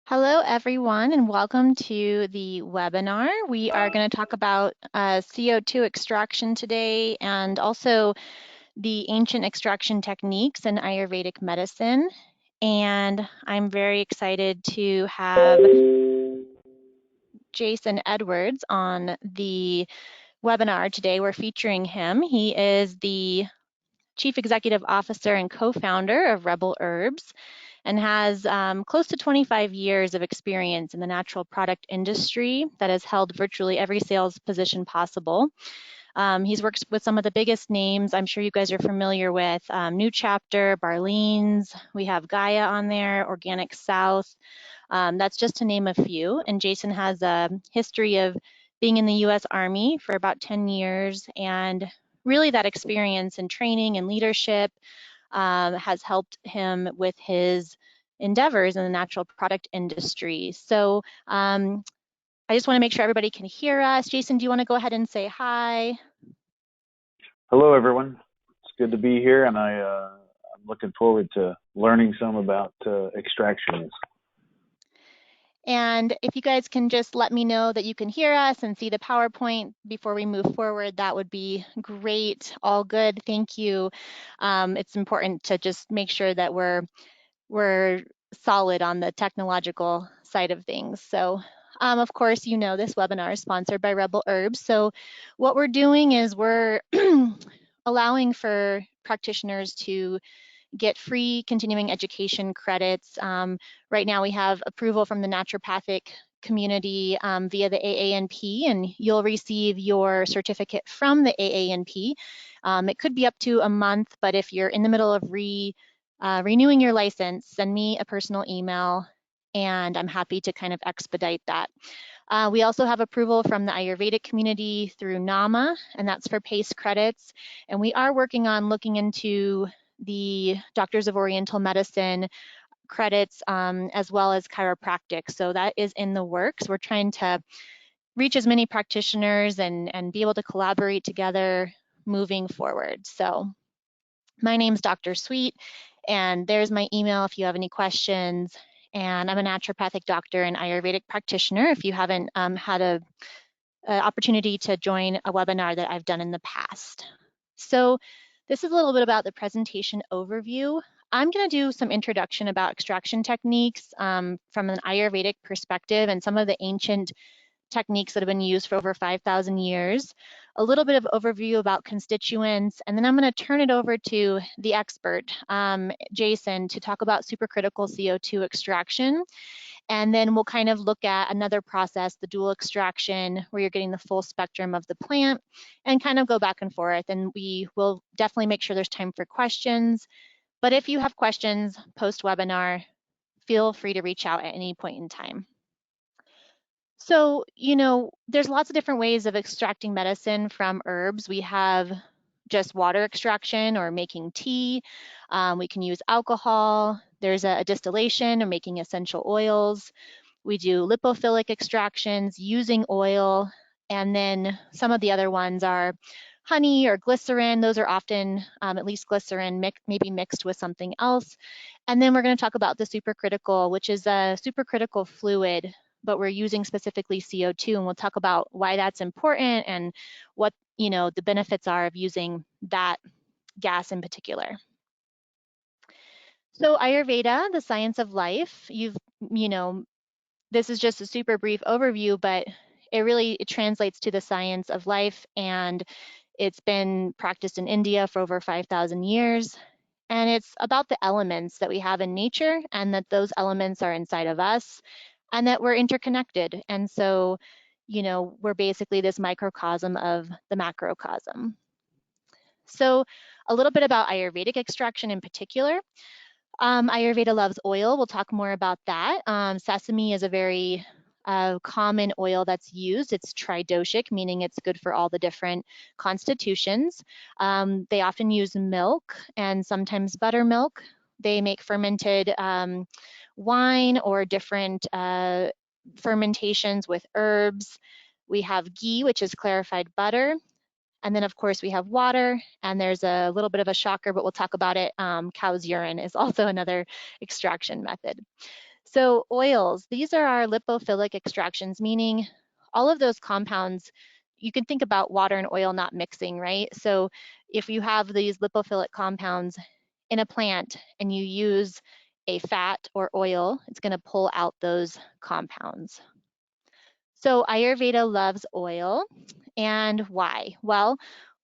Hello, everyone, and welcome to the webinar. We are going to talk about CO2 extraction today and also the ancient extraction techniques in Ayurvedic medicine. And I'm very excited to have Jason Edwards on the webinar today. We're featuring him. He is the Chief Executive Officer and co-founder of Rebel Herbs, and has close to 25 years of experience in the natural product industry that has held virtually every sales position possible. He's worked with some of the biggest names I'm sure you guys are familiar with, New Chapter, Barleans, we have Gaia on there, Organic South. That's just to name a few. And Jason has a history of being in the US Army for about 10 years, and really that experience in training and leadership has helped him with his endeavors in the natural product industry. So I just want to make sure everybody can hear us. Jason, do you want to go ahead and say hi? Hello, everyone. It's good to be here, and I'm looking forward to learning some about extraction. And if you guys can just let me know that you can hear us and see the PowerPoint before we move forward, that would be great. All good, thank you. It's important to just make sure that we're solid on the technological side of things. So of course, you know this webinar is sponsored by Rebel Herbs. So what we're doing is we're allowing for practitioners to get free continuing education credits. Right now we have approval from the Natrophathic community via the AANP, and you'll receive your certificate from the AANP. It could be up to a month, but if you're in the middle of renewing your license, send me a personal email and I'm happy to kind of expedite that. We also have approval from the Ayurvedic community through NAMA, and that's for PACE credits. And we are working on looking into the Doctors of Oriental Medicine credits as well as chiropractic. So that is in the works. We're trying to reach as many practitioners and be able to collaborate together moving forward. So my name's Dr. Sweet, and there's my email if you have any questions. And I'm a naturopathic doctor and Ayurvedic practitioner if you haven't had an opportunity to join a webinar that I've done in the past. So this is a little bit about the presentation overview. I'm going to do some introduction about extraction techniques from an Ayurvedic perspective and some of the ancient techniques that have been used for over 5,000 years, a little bit of overview about constituents, and then I'm going to turn it over to the expert, Jason, to talk about supercritical CO2 extraction. And then we'll kind of look at another process, the dual extraction, where you're getting the full spectrum of the plant, and kind of go back and forth. And we will definitely make sure there's time for questions. But if you have questions post-webinar, feel free to reach out at any point in time. So, there's lots of different ways of extracting medicine from herbs. We have just water extraction or making tea. We can use alcohol. There's a distillation or making essential oils. We do lipophilic extractions using oil. And then some of the other ones are honey or glycerin. Those are often, at least glycerin, maybe mixed with something else. And then we're going to talk about the supercritical, which is a supercritical fluid, but we're using specifically CO2, and we'll talk about why that's important and what the benefits are of using that gas in particular. So Ayurveda, the science of life, this is just a super brief overview, but it translates to the science of life, and it's been practiced in India for over 5,000 years. And it's about the elements that we have in nature, and that those elements are inside of us, and that we're interconnected. And so, we're basically this microcosm of the macrocosm. So a little bit about Ayurvedic extraction in particular. Ayurveda loves oil. We'll talk more about that. Sesame is a very common oil that's used. It's tridoshic, meaning it's good for all the different constitutions. They often use milk and sometimes buttermilk. They make fermented wine or different fermentations with herbs. We have ghee, which is clarified butter. And then, of course, we have water, and there's a little bit of a shocker, but we'll talk about it. Cow's urine is also another extraction method. So oils, these are our lipophilic extractions, meaning all of those compounds, you can think about water and oil not mixing, right? So if you have these lipophilic compounds in a plant and you use a fat or oil, it's going to pull out those compounds. So Ayurveda loves oil. And why? Well,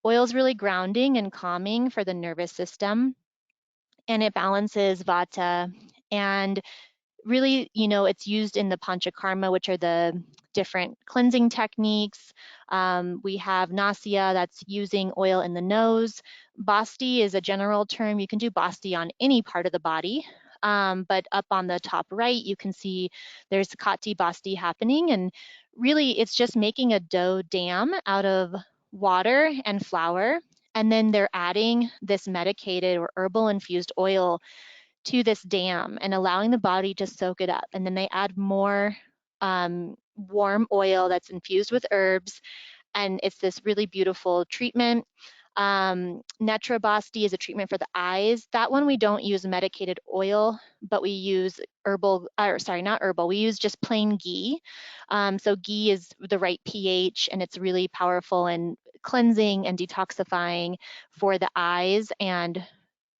oil is really grounding and calming for the nervous system, and it balances vata. And really, it's used in the panchakarma, which are the different cleansing techniques. We have nasya, that's using oil in the nose. Basti is a general term. You can do basti on any part of the body. But up on the top right, you can see there's kati basti happening. And really, it's just making a dough dam out of water and flour. And then they're adding this medicated or herbal infused oil to this dam and allowing the body to soak it up. And then they add more warm oil that's infused with herbs. And it's this really beautiful treatment. Natrophathic is a treatment for the eyes. That one we don't use medicated oil, but we use herbal, or sorry, not herbal, we use just plain ghee. So ghee is the right pH, and it's really powerful in cleansing and detoxifying for the eyes, and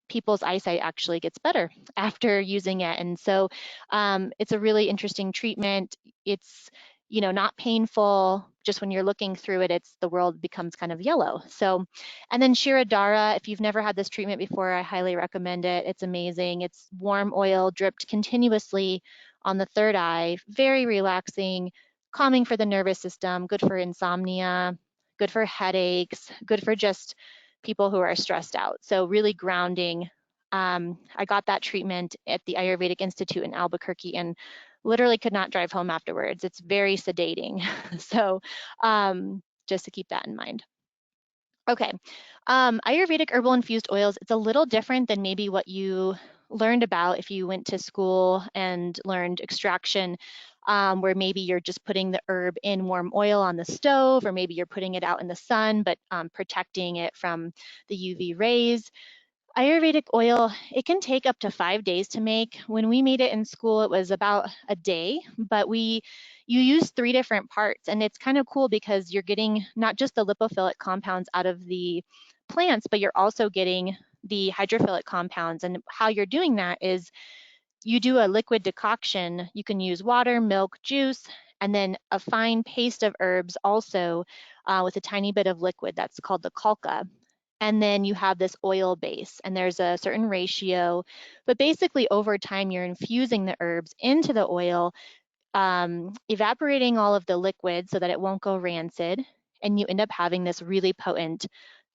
people's eyesight actually gets better after using it. And so it's a really interesting treatment. It's, not painful. Just when you're looking through it, the world becomes kind of yellow. So, and then Shirodara, if you've never had this treatment before, I highly recommend it. It's amazing. It's warm oil dripped continuously on the third eye, very relaxing, calming for the nervous system, good for insomnia, good for headaches, good for just people who are stressed out. So really grounding. I got that treatment at the Ayurvedic Institute in Albuquerque and literally could not drive home afterwards. It's very sedating. So just to keep that in mind. Okay, Ayurvedic herbal infused oils, it's a little different than maybe what you learned about if you went to school and learned extraction, where maybe you're just putting the herb in warm oil on the stove, or maybe you're putting it out in the sun, but protecting it from the UV rays. Ayurvedic oil, it can take up to 5 days to make. When we made it in school, it was about a day, but you use 3 different parts, and it's kind of cool because you're getting not just the lipophilic compounds out of the plants, but you're also getting the hydrophilic compounds. And how you're doing that is you do a liquid decoction. You can use water, milk, juice, and then a fine paste of herbs also with a tiny bit of liquid that's called the kalka. And then you have this oil base, and there's a certain ratio. But basically, over time, you're infusing the herbs into the oil, evaporating all of the liquid so that it won't go rancid. And you end up having this really potent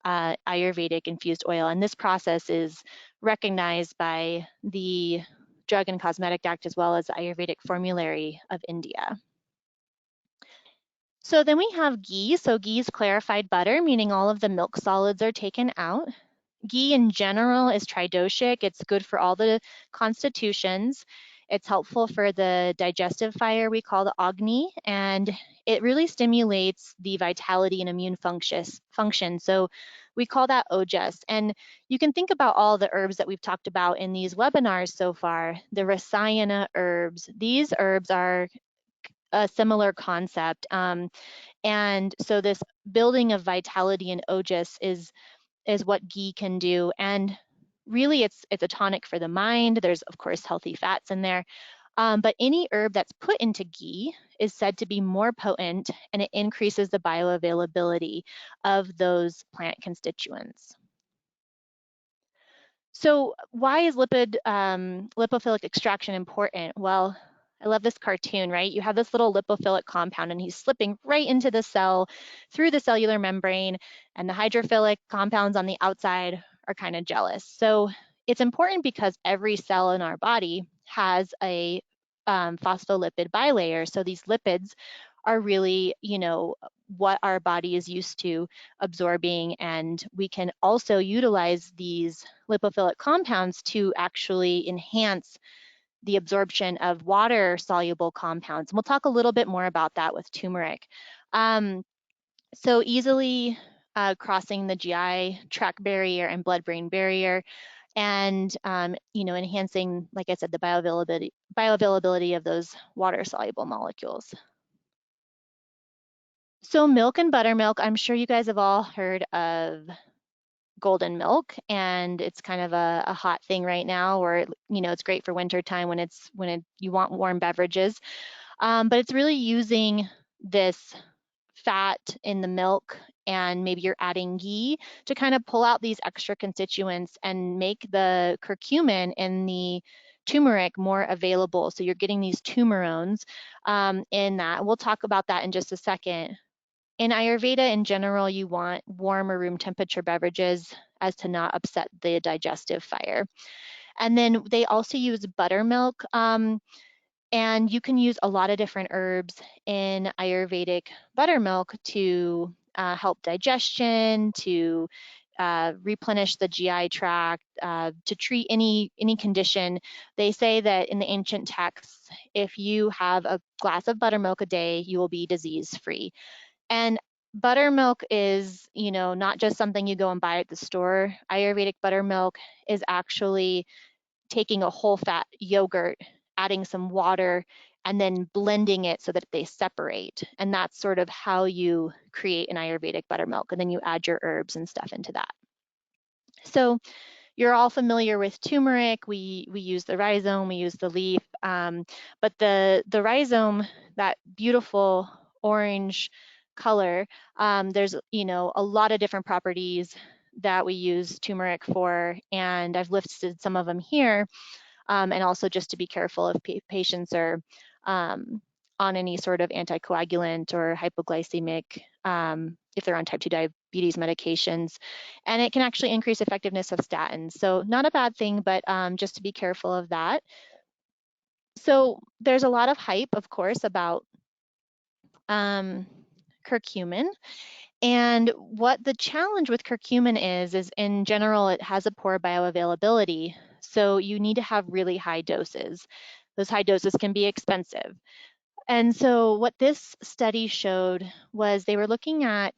Ayurvedic infused oil. And this process is recognized by the Drug and Cosmetic Act as well as the Ayurvedic Formulary of India. So then we have ghee. So ghee is clarified butter, meaning all of the milk solids are taken out. Ghee in general is tridoshic. It's good for all the constitutions. It's helpful for the digestive fire we call the Agni, and it really stimulates the vitality and immune function. So we call that ojas. And you can think about all the herbs that we've talked about in these webinars so far, the Rasayana herbs. These herbs are a similar concept. And so this building of vitality and ojas is what ghee can do. And really it's a tonic for the mind. There's of course healthy fats in there. But any herb that's put into ghee is said to be more potent, and it increases the bioavailability of those plant constituents. So why is lipophilic extraction important? Well, I love this cartoon, right? You have this little lipophilic compound, and he's slipping right into the cell through the cellular membrane, and the hydrophilic compounds on the outside are kind of jealous. So it's important because every cell in our body has a phospholipid bilayer. So these lipids are really, what our body is used to absorbing, and we can also utilize these lipophilic compounds to actually enhance the absorption of water soluble compounds. And we'll talk a little bit more about that with turmeric. So easily crossing the GI tract barrier and blood-brain barrier. and enhancing, like I said, the bioavailability of those water-soluble molecules. So milk and buttermilk, I'm sure you guys have all heard of golden milk, and it's kind of a hot thing right now, or it's great for winter time when you want warm beverages. But it's really using this fat in the milk, and maybe you're adding ghee to kind of pull out these extra constituents and make the curcumin and the turmeric more available. So you're getting these turmerones in that. We'll talk about that in just a second. In Ayurveda, in general, you want warm or room temperature beverages as to not upset the digestive fire. And then they also use buttermilk. And you can use a lot of different herbs in Ayurvedic buttermilk to help digestion, to replenish the GI tract, to treat any condition. They say that in the ancient texts, if you have a glass of buttermilk a day, you will be disease-free. And buttermilk is, not just something you go and buy at the store. Ayurvedic buttermilk is actually taking a whole fat yogurt, adding some water, and then blending it so that they separate. And that's sort of how you create an Ayurvedic buttermilk. And then you add your herbs and stuff into that. So you're all familiar with turmeric. We use the rhizome, we use the leaf, but the rhizome, that beautiful orange color, there's a lot of different properties that we use turmeric for, and I've listed some of them here. And also just to be careful if patients are on any sort of anticoagulant or hypoglycemic, if they're on type 2 diabetes medications. And it can actually increase effectiveness of statins. So not a bad thing, but just to be careful of that. So there's a lot of hype, of course, about curcumin. And what the challenge with curcumin is in general, it has a poor bioavailability. So you need to have really high doses. Those high doses can be expensive. And so what this study showed was they were looking at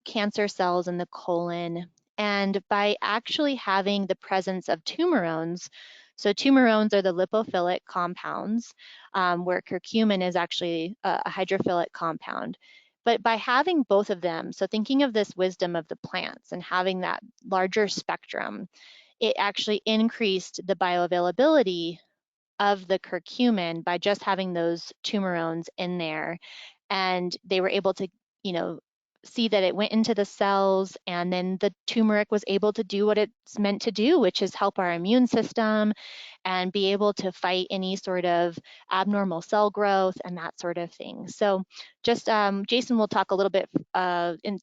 cancer cells in the colon, and by actually having the presence of turmerones, so turmerones are the lipophilic compounds, where curcumin is actually a hydrophilic compound. But by having both of them, so thinking of this wisdom of the plants and having that larger spectrum, it actually increased the bioavailability of the curcumin by just having those turmerones in there. And they were able to, see that it went into the cells, and then the turmeric was able to do what it's meant to do, which is help our immune system and be able to fight any sort of abnormal cell growth and that sort of thing. So just Jason will talk a little bit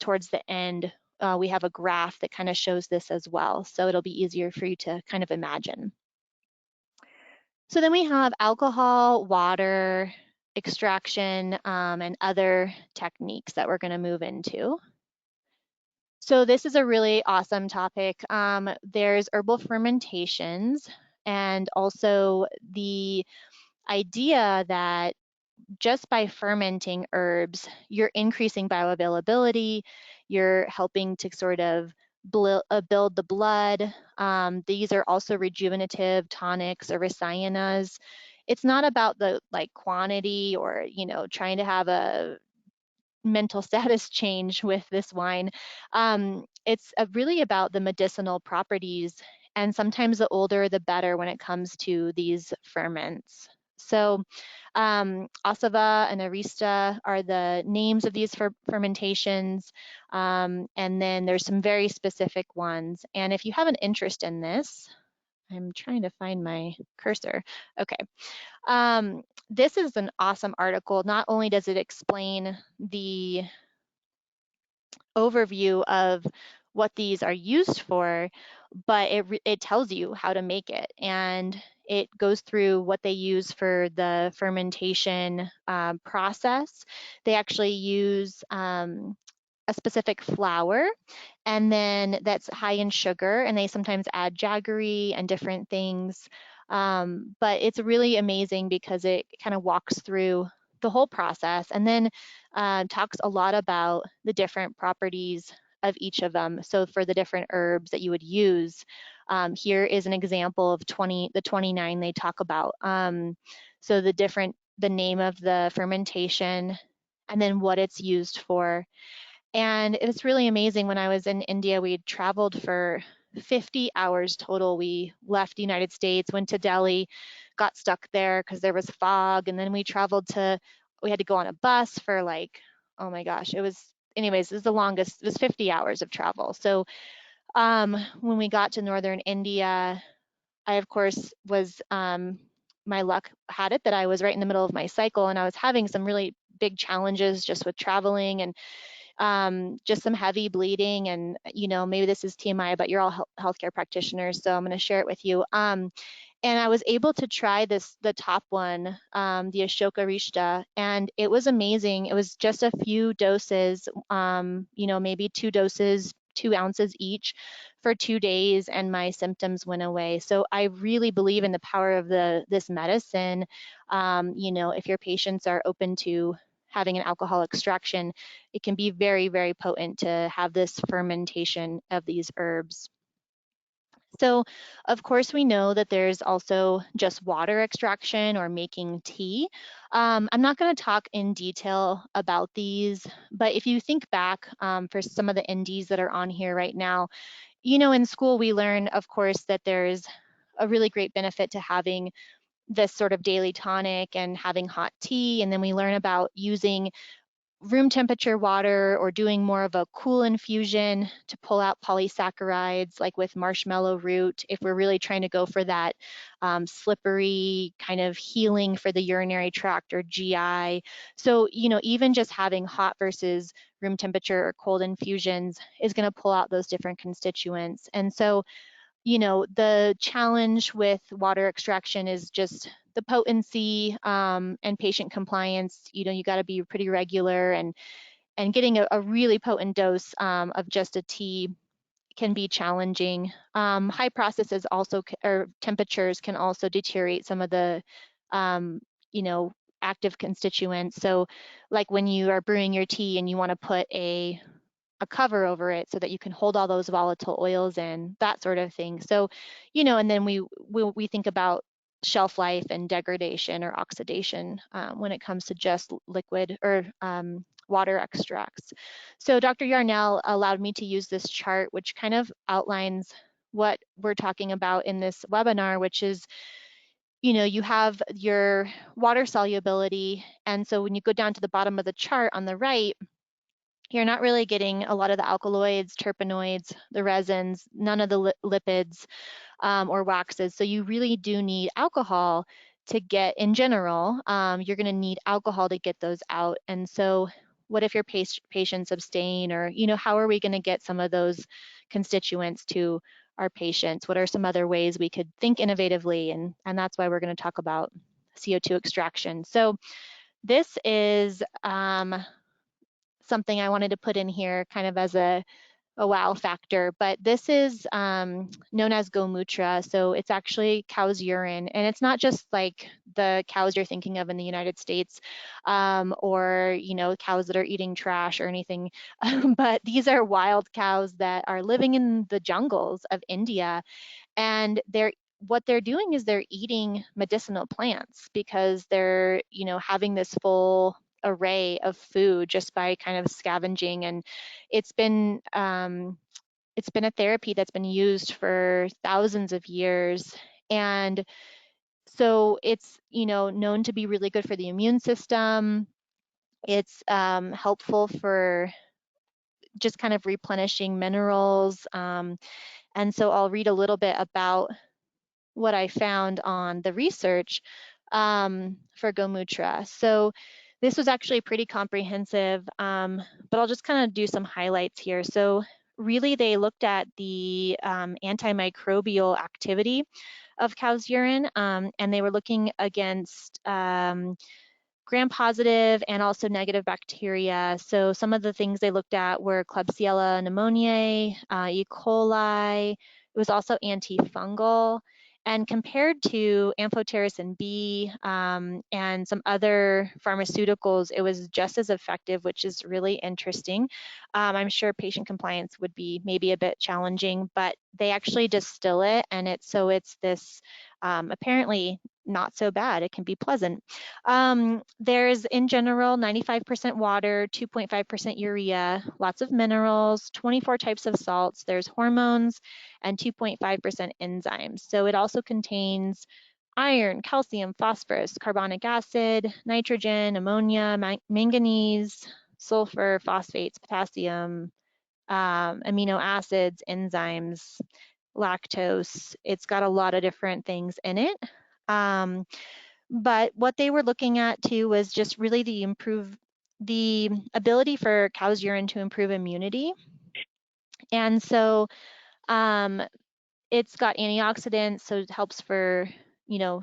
towards the end. We have a graph that kind of shows this as well, so it'll be easier for you to kind of imagine. So then we have alcohol, water, extraction, and other techniques that we're going to move into. So this is a really awesome topic. There's herbal fermentations, and also the idea that just by fermenting herbs, you're increasing bioavailability, you're helping to sort of build the blood. These are also rejuvenative tonics or rasayanas. It's not about the quantity or trying to have a mental status change with this wine. It's really about the medicinal properties, and sometimes the older the better when it comes to these ferments. So Asava and Arista are the names of these fermentations, and then there's some very specific ones. And if you have an interest in this, I'm trying to find my cursor. Okay. This is an awesome article. Not only does it explain the overview of what these are used for, but it tells you how to make it, and it goes through what they use for the fermentation process. They actually use a specific flour, and then that's high in sugar, and they sometimes add jaggery and different things. But it's really amazing because it kind of walks through the whole process, and then talks a lot about the different properties of each of them. So for the different herbs that you would use, here is an example of the 29 they talk about. So the name of the fermentation, and then what it's used for. And it's really amazing. When I was in India, we traveled for 50 hours total. We left the United States, went to Delhi, got stuck there because there was fog. And then we had to go on a bus for like, oh my gosh, anyways, it was the longest, it was 50 hours of travel. So when we got to northern India, I, of course, my luck had it that I was right in the middle of my cycle, and I was having some really big challenges just with traveling and just some heavy bleeding. And, maybe this is TMI, but you're all healthcare practitioners, so I'm going to share it with you. And I was able to try the top one, the Ashoka Rishta, and it was amazing. It was just a few doses, maybe 2 doses, 2 ounces each for 2 days, and my symptoms went away. So I really believe in the power of this medicine. If your patients are open to having an alcohol extraction, it can be very, very potent to have this fermentation of these herbs. So, of course, we know that there's also just water extraction or making tea. I'm not going to talk in detail about these, but if you think back for some of the NDs that are on here right now, in school we learn, of course, that there's a really great benefit to having this sort of daily tonic and having hot tea. And then we learn about using room temperature water or doing more of a cool infusion to pull out polysaccharides, like with marshmallow root, if we're really trying to go for that slippery kind of healing for the urinary tract or GI. So, even just having hot versus room temperature or cold infusions is going to pull out those different constituents. And so, the challenge with water extraction is just the potency and patient compliance. You got to be pretty regular, and getting a really potent dose of just a tea can be challenging. High processes also, or temperatures, can also deteriorate some of the, um, active constituents. So like when you are brewing your tea and you want to put a cover over it so that you can hold all those volatile oils in, that sort of thing. So, and then we think about shelf life and degradation or oxidation when it comes to just liquid or water extracts. So Dr. Yarnell allowed me to use this chart, which kind of outlines what we're talking about in this webinar, which is, you have your water solubility. And so when you go down to the bottom of the chart on the right, you're not really getting a lot of the alkaloids, terpenoids, the resins, none of the lipids or waxes. So you really do need alcohol to get, in general, you're going to need alcohol to get those out. And so what if your patients abstain, or, how are we going to get some of those constituents to our patients? What are some other ways we could think innovatively? And that's why we're going to talk about CO2 extraction. So this is something I wanted to put in here kind of as a wow factor, but this is known as gomutra. So it's actually cow's urine, and it's not just like the cows you're thinking of in the United States, or cows that are eating trash or anything, but these are wild cows that are living in the jungles of India, and what they're doing is they're eating medicinal plants because they're having this full array of food just by kind of scavenging. And it's been a therapy that's been used for thousands of years. And so it's known to be really good for the immune system. It's helpful for just kind of replenishing minerals. And so I'll read a little bit about what I found on the research for gomutra. So this was actually pretty comprehensive, but I'll just kind of do some highlights here. So really they looked at the antimicrobial activity of cow's urine, and they were looking against gram-positive and also negative bacteria. So some of the things they looked at were Klebsiella pneumoniae, E. coli. It was also antifungal. And compared to amphotericin B and some other pharmaceuticals, it was just as effective, which is really interesting. I'm sure patient compliance would be maybe a bit challenging, but they actually distill it, and it's this apparently not so bad. It can be pleasant. There's in general 95% water, 2.5% urea, lots of minerals, 24 types of salts. There's hormones and 2.5% enzymes. So it also contains iron, calcium, phosphorus, carbonic acid, nitrogen, ammonia, manganese, sulfur, phosphates, potassium, amino acids, enzymes, lactose. It's got a lot of different things in it. But what they were looking at too was just really the ability for cow's urine to improve immunity. And so it's got antioxidants, so it helps for,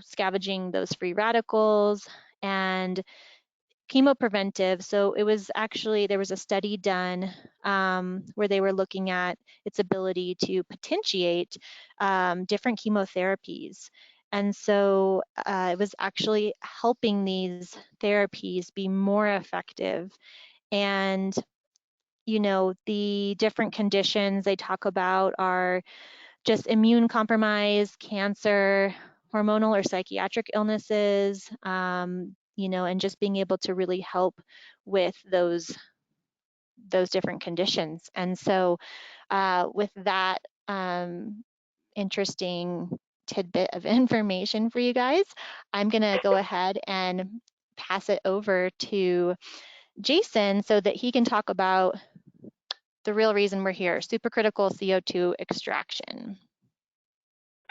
scavenging those free radicals, and chemopreventive. So it was actually, there was a study done where they were looking at its ability to potentiate different chemotherapies. And so it was actually helping these therapies be more effective. And, the different conditions they talk about are just immune compromise, cancer, hormonal or psychiatric illnesses, and just being able to really help with those different conditions. And so with that interesting tidbit of information for you guys, I'm gonna go ahead and pass it over to Jason so that he can talk about the real reason we're here, supercritical CO2 extraction.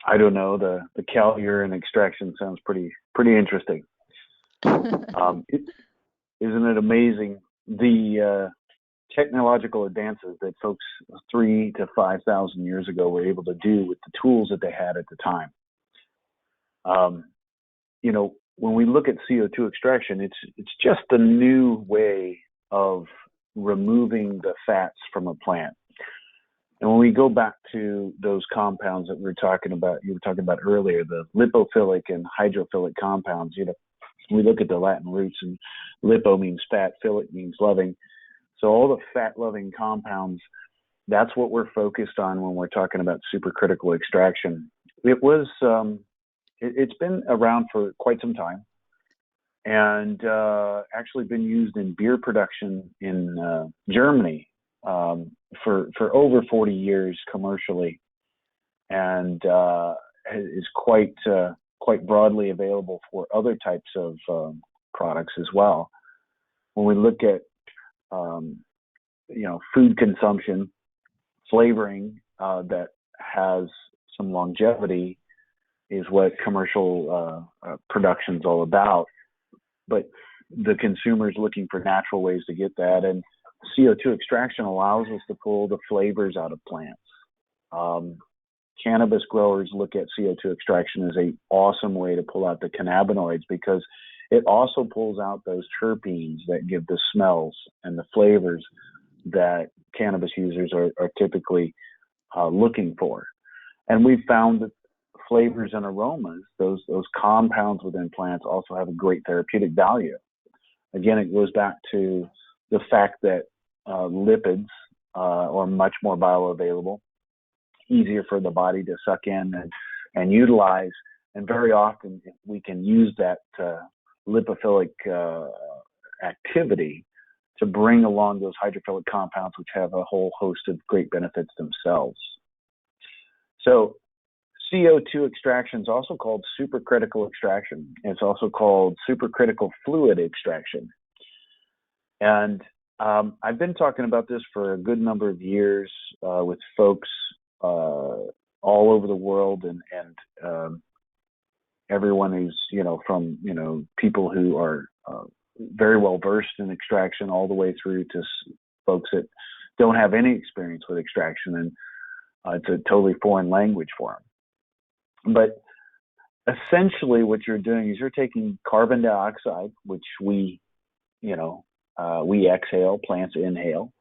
I don't know. The cow urine extraction sounds pretty interesting. Isn't it amazing the technological advances that folks 3,000 to 5,000 years ago were able to do with the tools that they had at the time? When we look at CO2 extraction, it's just a new way of removing the fats from a plant. And when we go back to those compounds that you were talking about earlier, the lipophilic and hydrophilic compounds, we look at the Latin roots, and lipo means fat, philic means loving. So all the fat-loving compounds, that's what we're focused on when we're talking about supercritical extraction. It's been around for quite some time, and actually been used in beer production in Germany for over 40 years commercially, and is quite broadly available for other types of products as well. When we look at food consumption, flavoring that has some longevity is what commercial production is all about. But the consumer is looking for natural ways to get that, and CO2 extraction allows us to pull the flavors out of plants. Cannabis growers look at CO2 extraction as an awesome way to pull out the cannabinoids, because it also pulls out those terpenes that give the smells and the flavors that cannabis users are typically looking for. And we've found that flavors and aromas, those compounds within plants, also have a great therapeutic value. Again, it goes back to the fact that lipids are much more bioavailable, easier for the body to suck in and utilize, and very often we can use that lipophilic activity to bring along those hydrophilic compounds, which have a whole host of great benefits themselves. So CO2 extraction is also called supercritical extraction. It's also called supercritical fluid extraction. And I've been talking about this for a good number of years with folks all over the world, and everyone who's, from, people who are very well versed in extraction, all the way through to folks that don't have any experience with extraction, and it's a totally foreign language for them. But essentially what you're doing is you're taking carbon dioxide, which we exhale, plants inhale.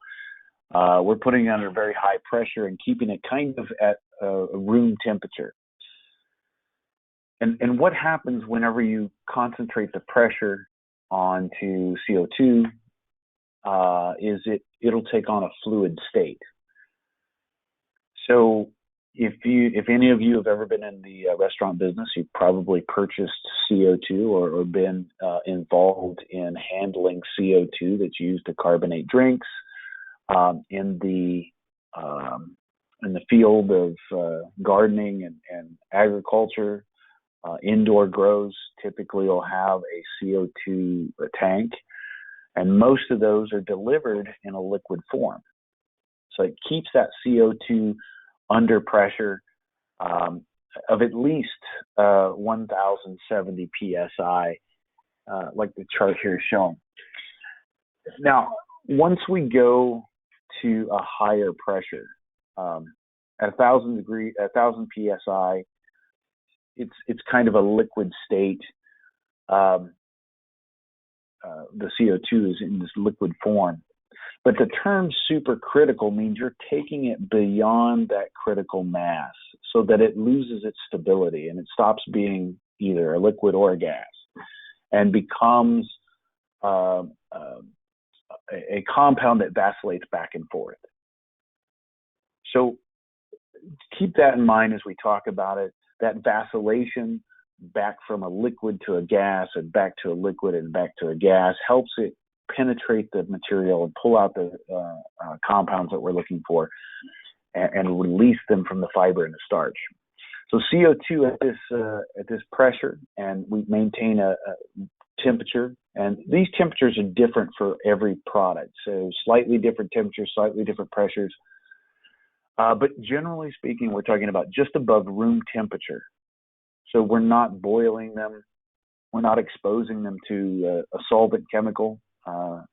We're putting it under very high pressure and keeping it kind of at room temperature. And what happens whenever you concentrate the pressure onto CO2 is it'll take on a fluid state. So if any of you have ever been in the restaurant business, you've probably purchased CO2 or been involved in handling CO2 that's used to carbonate drinks in the field of gardening and agriculture. Indoor grows typically will have a CO2 tank, and most of those are delivered in a liquid form. So it keeps that CO2 under pressure of at least 1,070 psi, like the chart here is showing. Now, once we go to a higher pressure, at 1,000 psi, it's kind of a liquid state. The CO2 is in this liquid form. But the term supercritical means you're taking it beyond that critical mass so that it loses its stability and it stops being either a liquid or a gas and becomes a compound that vacillates back and forth. So keep that in mind as we talk about it. That vacillation back from a liquid to a gas and back to a liquid and back to a gas helps it penetrate the material and pull out the compounds that we're looking for and release them from the fiber and the starch. So CO2 at this pressure, and we maintain a temperature, and these temperatures are different for every product. So slightly different temperatures, slightly different pressures. But generally speaking, we're talking about just above room temperature. So we're not boiling them. We're not exposing them to a solvent chemical.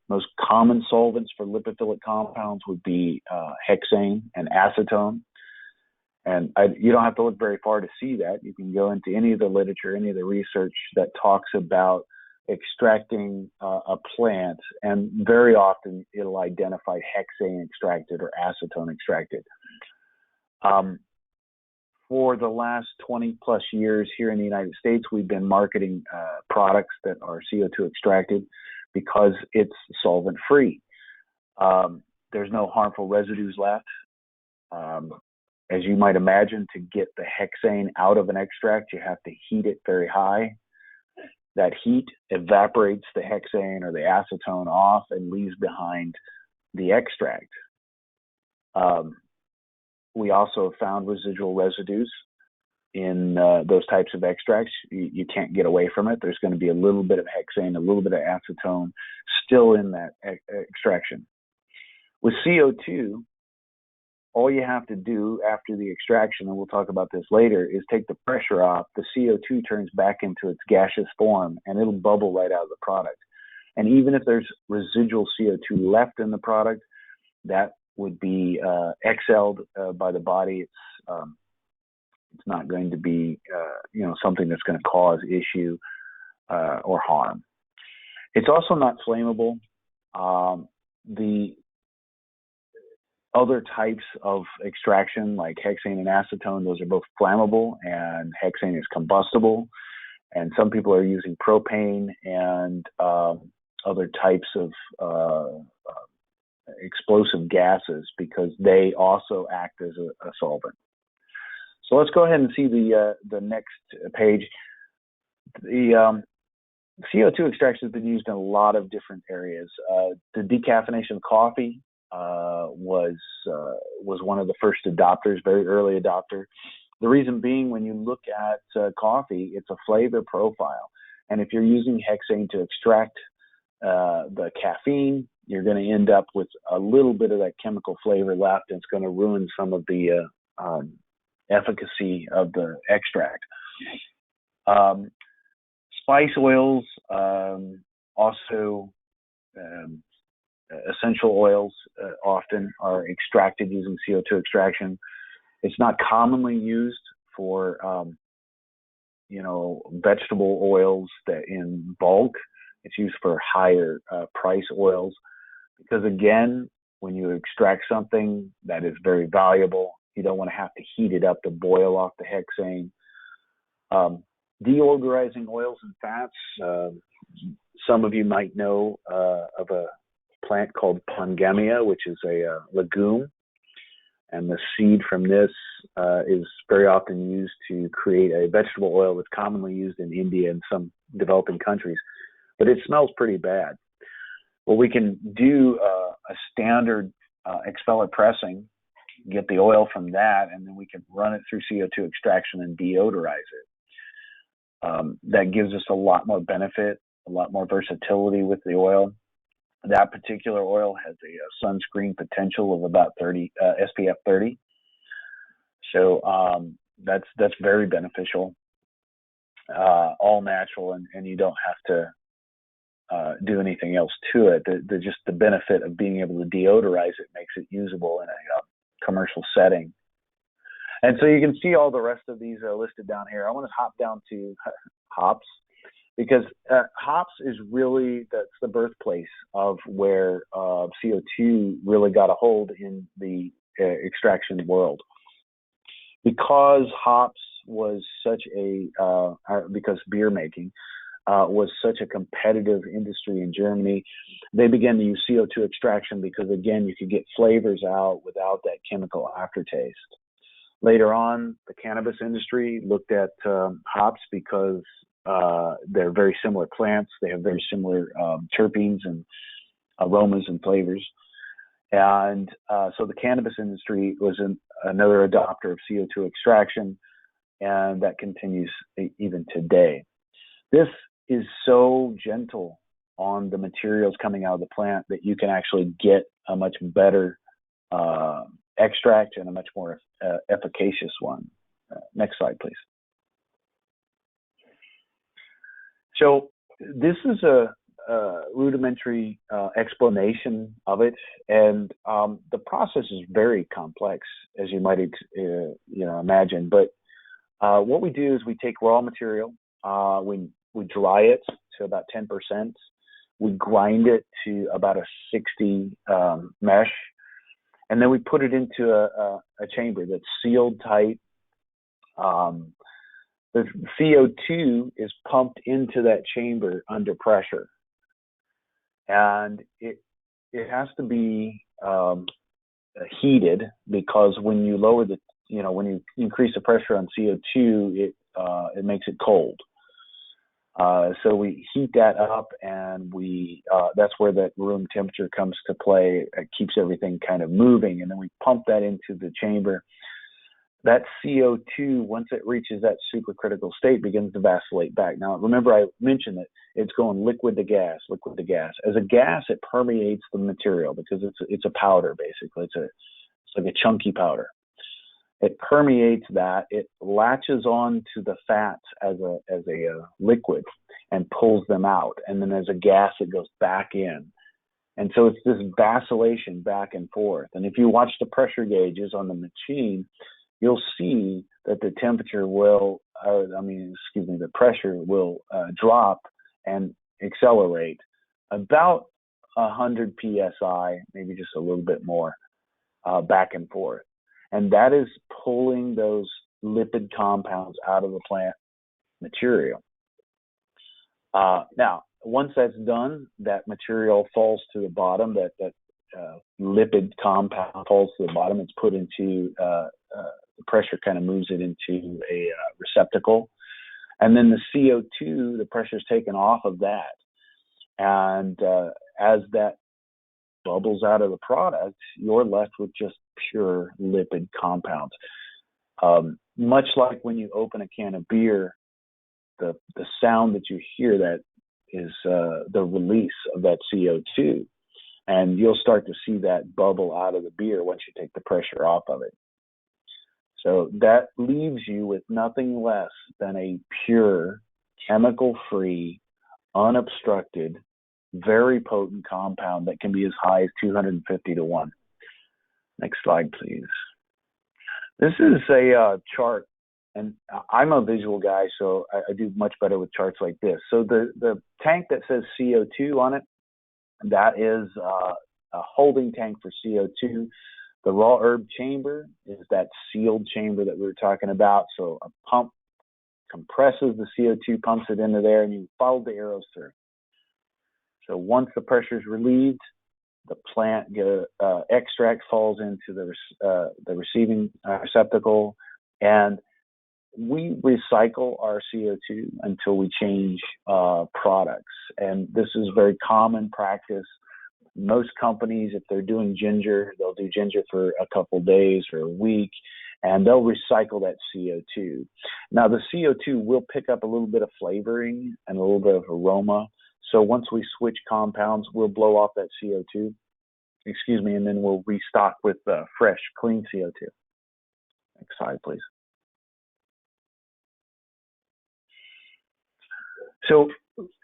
Most common solvents for lipophilic compounds would be hexane and acetone. And you don't have to look very far to see that. You can go into any of the literature, any of the research that talks about extracting a plant, and very often it'll identify hexane extracted or acetone extracted. For the last 20 plus years here in the United States, we've been marketing products that are CO2 extracted because it's solvent free. There's no harmful residues left. As you might imagine, to get the hexane out of an extract, you have to heat it very high. That heat evaporates the hexane or the acetone off and leaves behind the extract. We also found residual residues in those types of extracts. You can't get away from it. There's going to be a little bit of hexane, a little bit of acetone still in that extraction. With CO2, all you have to do after the extraction, and we'll talk about this later, is take the pressure off. The CO2 turns back into its gaseous form, and it'll bubble right out of the product. And even if there's residual CO2 left in the product, that would be exhaled by the body. It's not going to be something that's going to cause issue or harm. It's also not flammable. The other types of extraction, like hexane and acetone, those are both flammable, and hexane is combustible. And some people are using propane and other types of explosive gases because they also act as a solvent. So let's go ahead and see the next page. The CO2 extraction has been used in a lot of different areas. The decaffeination of coffee was one of the first adopters, very early adopter. The reason being, when you look at coffee, it's a flavor profile. And if you're using hexane to extract the caffeine, you're going to end up with a little bit of that chemical flavor left, and it's going to ruin some of the efficacy of the extract. Spice oils, also essential oils often are extracted using CO2 extraction. It's not commonly used for vegetable oils that in bulk. It's used for higher price oils because, again, when you extract something that is very valuable, you don't want to have to heat it up to boil off the hexane. Deodorizing oils and fats. Some of you might know of a plant called Pongamia, which is a legume, and the seed from this is very often used to create a vegetable oil that's commonly used in India and some developing countries, but it smells pretty bad. Well, we can do a standard expeller pressing, get the oil from that, and then we can run it through CO2 extraction and deodorize it. That gives us a lot more benefit, a lot more versatility with the oil. That particular oil has a sunscreen potential of about 30 SPF 30, so that's very beneficial. All natural, and you don't have to do anything else to it. Just the benefit of being able to deodorize it makes it usable in a commercial setting. And so you can see all the rest of these listed down here. I want to hop down to hops, because hops is really, that's the birthplace of where CO2 really got a hold in the extraction world. Because hops was such because beer making was such a competitive industry in Germany, they began to use CO2 extraction because, again, you could get flavors out without that chemical aftertaste. Later on, the cannabis industry looked at hops because they're very similar plants. They have very similar terpenes and aromas and flavors. And so the cannabis industry was another adopter of CO2 extraction, and that continues even today. This is so gentle on the materials coming out of the plant that you can actually get a much better extract and a much more efficacious one. Next slide, please. So this is a rudimentary explanation of it, and the process is very complex, as you might imagine. But what we do is we take raw material, we dry it to about 10%, we grind it to about a 60 mesh, and then we put it into a chamber that's sealed tight. The CO2 is pumped into that chamber under pressure, and it has to be heated, because when you lower when you increase the pressure on CO2, it makes it cold. So we heat that up, and that's where that room temperature comes to play. It keeps everything kind of moving, and then we pump that into the chamber. That CO2, once it reaches that supercritical state, begins to vacillate back. Now, remember I mentioned that it's going liquid to gas, liquid to gas. As a gas, it permeates the material because it's a powder, basically. It's like a chunky powder. It permeates that. It latches on to the fats as a liquid and pulls them out. And then as a gas, it goes back in. And so it's this vacillation back and forth. And if you watch the pressure gauges on the machine, you'll see that the temperature the pressure will drop and accelerate about 100 psi, maybe just a little bit more, back and forth. And that is pulling those lipid compounds out of the plant material. Now, once that's done, that material falls to the bottom, that lipid compound falls to the bottom. It's put into the pressure kind of moves it into a receptacle. And then the CO2, the pressure is taken off of that. And as that bubbles out of the product, you're left with just pure lipid compounds. Much like when you open a can of beer, the sound that you hear, that is the release of that CO2. And you'll start to see that bubble out of the beer once you take the pressure off of it. So that leaves you with nothing less than a pure, chemical-free, unobstructed, very potent compound that can be as high as 250 to 1. Next slide, please. This is a chart, and I'm a visual guy, so I do much better with charts like this. So the tank that says CO2 on it, that is a holding tank for CO2. The raw herb chamber is that sealed chamber that we were talking about. So a pump compresses the CO2, pumps it into there, and you follow the arrows through. So once the pressure is relieved, the plant extract falls into the receiving receptacle, and we recycle our CO2 until we change products. And this is very common practice. Most companies, if they're doing ginger, they'll do ginger for a couple days or a week, and they'll recycle that CO2. Now, the CO2 will pick up a little bit of flavoring and a little bit of aroma. So once we switch compounds, we'll blow off that CO2, and then we'll restock with fresh, clean CO2. Next slide, please. So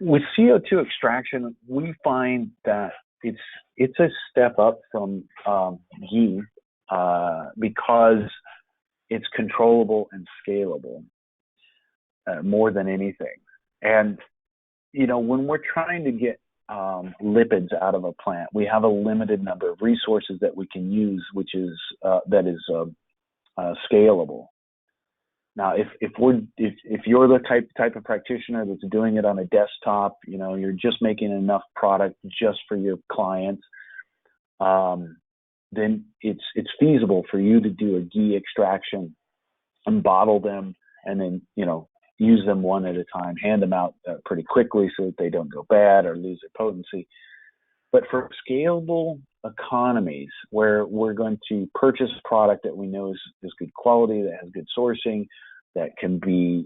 with CO2 extraction, we find that it's a step up from ghee because it's controllable and scalable more than anything. And when we're trying to get lipids out of a plant, we have a limited number of resources that we can use, which is scalable. Now, if you're the type of practitioner that's doing it on a desktop, you're just making enough product just for your clients, then it's feasible for you to do a ghee extraction and bottle them, and then use them one at a time, hand them out pretty quickly so that they don't go bad or lose their potency. But for scalable economies, where we're going to purchase a product that we know is good quality, that has good sourcing, that can be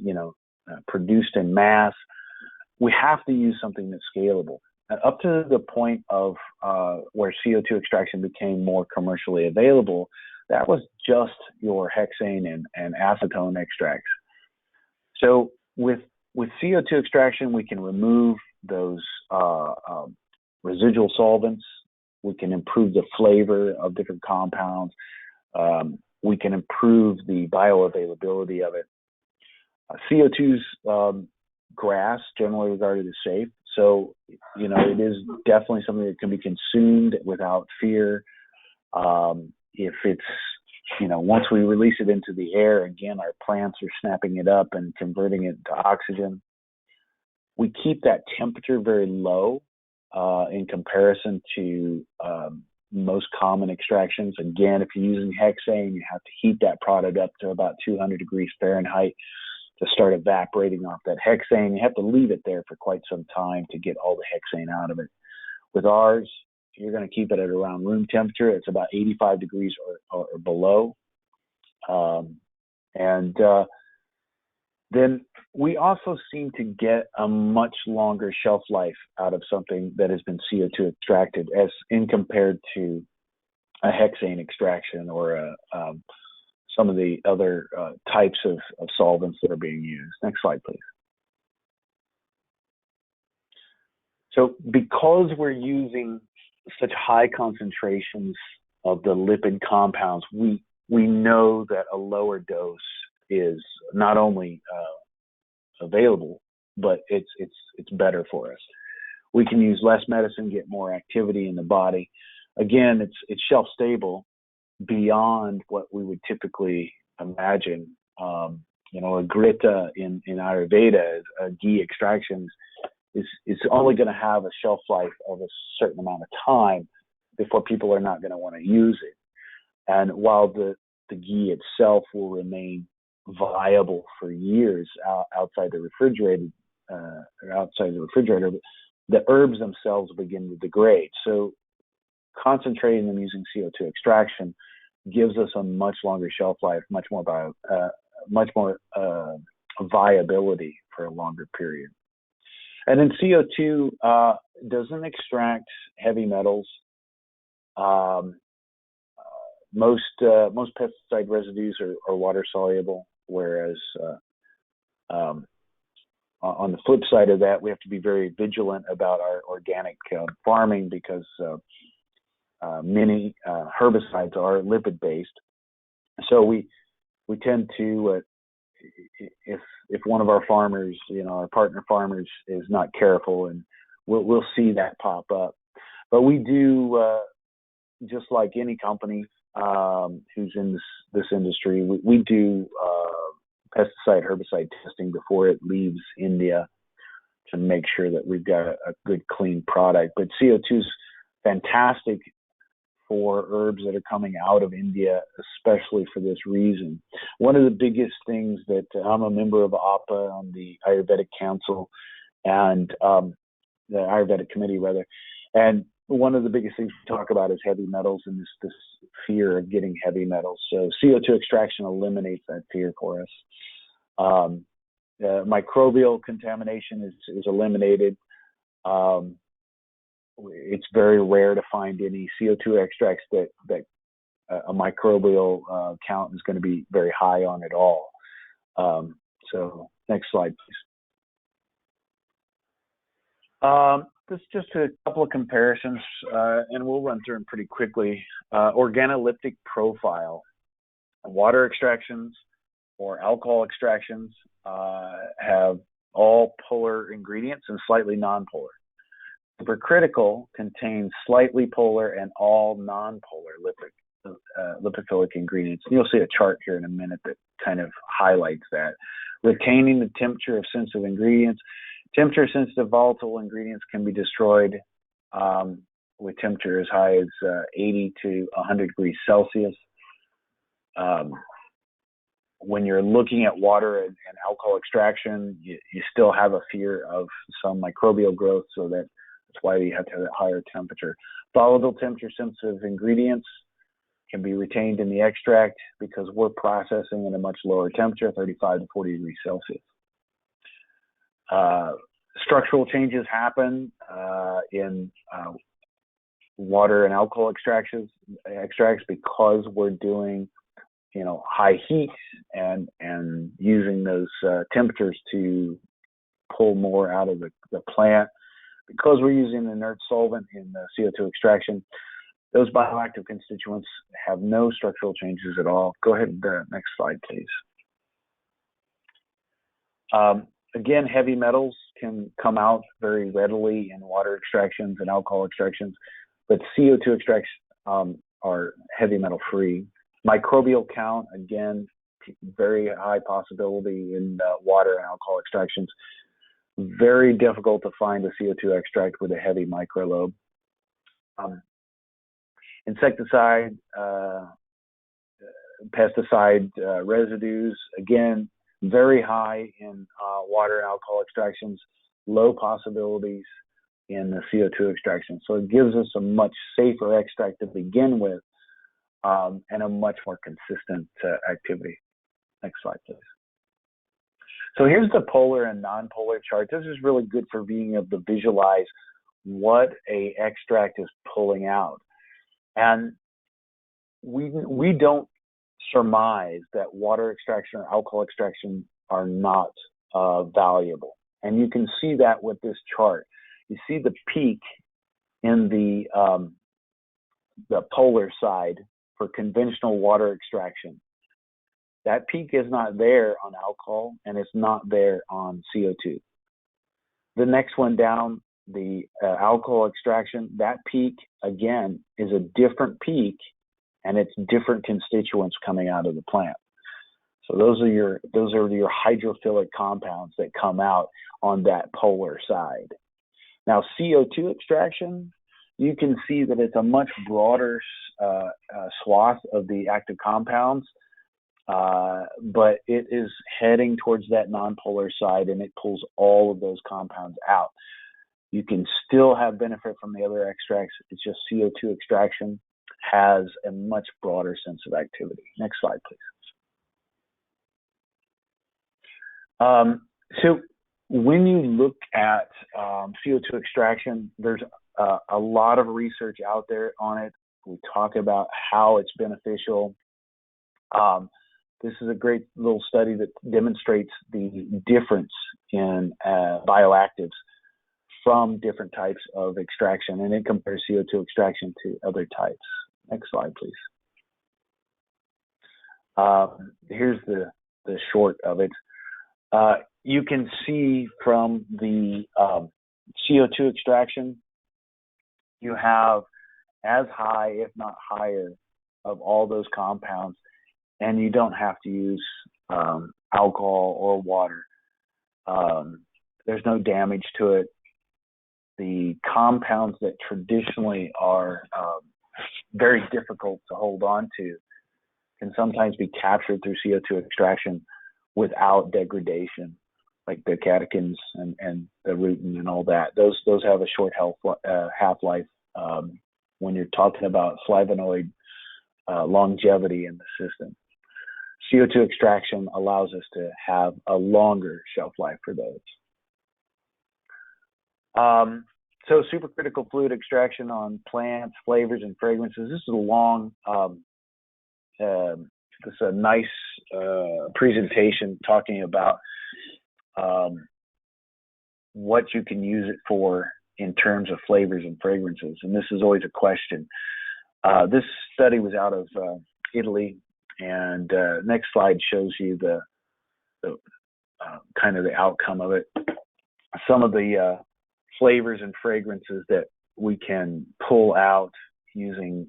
produced in mass, we have to use something that's scalable. And up to the point of where CO2 extraction became more commercially available, that was just your hexane and acetone extracts. So with CO2 extraction, we can remove those residual solvents. We can improve the flavor of different compounds. We can improve the bioavailability of it. CO2's grass, generally regarded as safe. So, it is definitely something that can be consumed without fear. If it's, once we release it into the air, again, our plants are snapping it up and converting it to oxygen. We keep that temperature very low in comparison to most common extractions. Again, if you're using hexane, you have to heat that product up to about 200 degrees Fahrenheit to start evaporating off that hexane. You have to leave it there for quite some time to get all the hexane out of it. With ours, you're going to keep it at around room temperature. It's about 85 degrees or below. Then we also seem to get a much longer shelf life out of something that has been CO2 extracted as in compared to a hexane extraction or some of the other types of solvents that are being used. Next slide, please. So because we're using such high concentrations of the lipid compounds, we know that a lower dose is not only available, but it's better for us. We can use less medicine, get more activity in the body. Again, it's shelf stable beyond what we would typically imagine. A grita in Ayurveda, a ghee extraction, is only going to have a shelf life of a certain amount of time before people are not going to want to use it. And while the ghee itself will remain viable for years outside the refrigerator, the herbs themselves begin to degrade. So concentrating them using CO2 extraction gives us a much longer shelf life, much more viability for a longer period. And then CO2 doesn't extract heavy metals. Most pesticide residues are water soluble, whereas on the flip side of that, we have to be very vigilant about our organic farming because many herbicides are lipid based. So we tend to if one of our farmers, our partner farmers, is not careful, and we'll see that pop up. But we do, just like any company who's in this industry, we do pesticide, herbicide testing before it leaves India to make sure that we've got a good, clean product. But CO2 is fantastic for herbs that are coming out of India, especially for this reason. One of the biggest things that I'm a member of APA on the Ayurvedic Council and the Ayurvedic Committee, rather. And one of the biggest things we talk about is heavy metals and this fear of getting heavy metals. So CO2 extraction eliminates that fear for us. Microbial contamination is eliminated. It's very rare to find any CO2 extracts that a microbial count is going to be very high on at all. So next slide, please. This is just a couple of comparisons, and we'll run through them pretty quickly. Organoleptic profile. Water extractions or alcohol extractions have all polar ingredients and slightly non-polar. Supercritical contains slightly polar and all non-polar lipophilic ingredients. And you'll see a chart here in a minute that kind of highlights that. Retaining the temperature of sensitive ingredients. Temperature-sensitive volatile ingredients can be destroyed with temperature as high as 80 to 100 degrees Celsius. When you're looking at water and alcohol extraction, you still have a fear of some microbial growth, so that's why you have to have a higher temperature. Volatile temperature-sensitive ingredients can be retained in the extract because we're processing at a much lower temperature, 35 to 40 degrees Celsius. Structural changes happen in water and alcohol extracts because we're doing, high heat and using those temperatures to pull more out of the plant. Because we're using an inert solvent in the CO2 extraction, those bioactive constituents have no structural changes at all. Go ahead, next slide, please. Again, heavy metals can come out very readily in water extractions and alcohol extractions, but CO2 extracts are heavy metal free. Microbial count, again, very high possibility in water and alcohol extractions. Very difficult to find a CO2 extract with a heavy microlobe. Insecticide, pesticide residues, again, very high in water and alcohol extractions, low possibilities in the CO2 extraction. So it gives us a much safer extract to begin with and a much more consistent activity. Next slide, please. So here's the polar and non-polar chart. This is really good for being able to visualize what a extract is pulling out. And we don't surmise that water extraction or alcohol extraction are not valuable. And you can see that with this chart. You see the peak in the polar side for conventional water extraction. That peak is not there on alcohol, and it's not there on CO2. The next one down, the alcohol extraction, that peak, again, is a different peak, and it's different constituents coming out of the plant. So those are your hydrophilic compounds that come out on that polar side. Now, CO2 extraction, you can see that it's a much broader swath of the active compounds, but it is heading towards that nonpolar side, and it pulls all of those compounds out. You can still have benefit from the other extracts. It's just CO2 extraction has a much broader sense of activity. Next slide, please. So when you look at CO2 extraction, there's a lot of research out there on it. We talk about how it's beneficial. This is a great little study that demonstrates the difference in bioactives from different types of extraction, and it compares CO2 extraction to other types. Next slide, please. Here's the short of it. You can see from the CO2 extraction, you have as high, if not higher, of all those compounds, and you don't have to use alcohol or water. There's no damage to it. The compounds that traditionally are very difficult to hold on to can sometimes be captured through CO2 extraction without degradation, like the catechins and the rutin and all that. Those have a short half-life when you're talking about flavonoid longevity in the system. CO2 extraction allows us to have a longer shelf life for those. So supercritical fluid extraction on plants, flavors, and fragrances. This is a long, this is a nice presentation talking about what you can use it for in terms of flavors and fragrances. And this is always a question. This study was out of Italy, and next slide shows you the kind of the outcome of it. Some of the flavors and fragrances that we can pull out using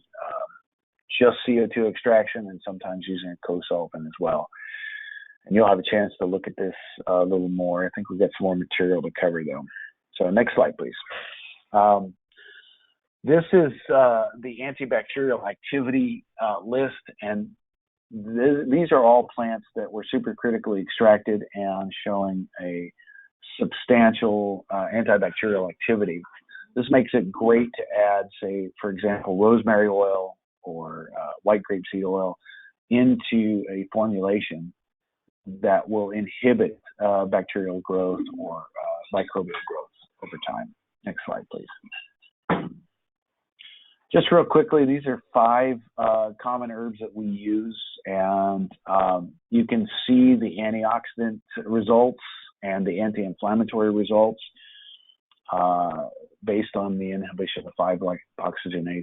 just CO2 extraction and sometimes using a co-solvent as well. And you'll have a chance to look at this a little more. I think we've got some more material to cover though. So next slide, please. This is the antibacterial activity list, and these are all plants that were supercritically extracted and showing a substantial antibacterial activity. This makes it great to add, say, for example, rosemary oil or white grapeseed oil into a formulation that will inhibit bacterial growth or microbial growth over time. Next slide, please. Just real quickly, these are 5 common herbs that we use, and you can see the antioxidant results and the anti-inflammatory results based on the inhibition of 5-lipoxygenase.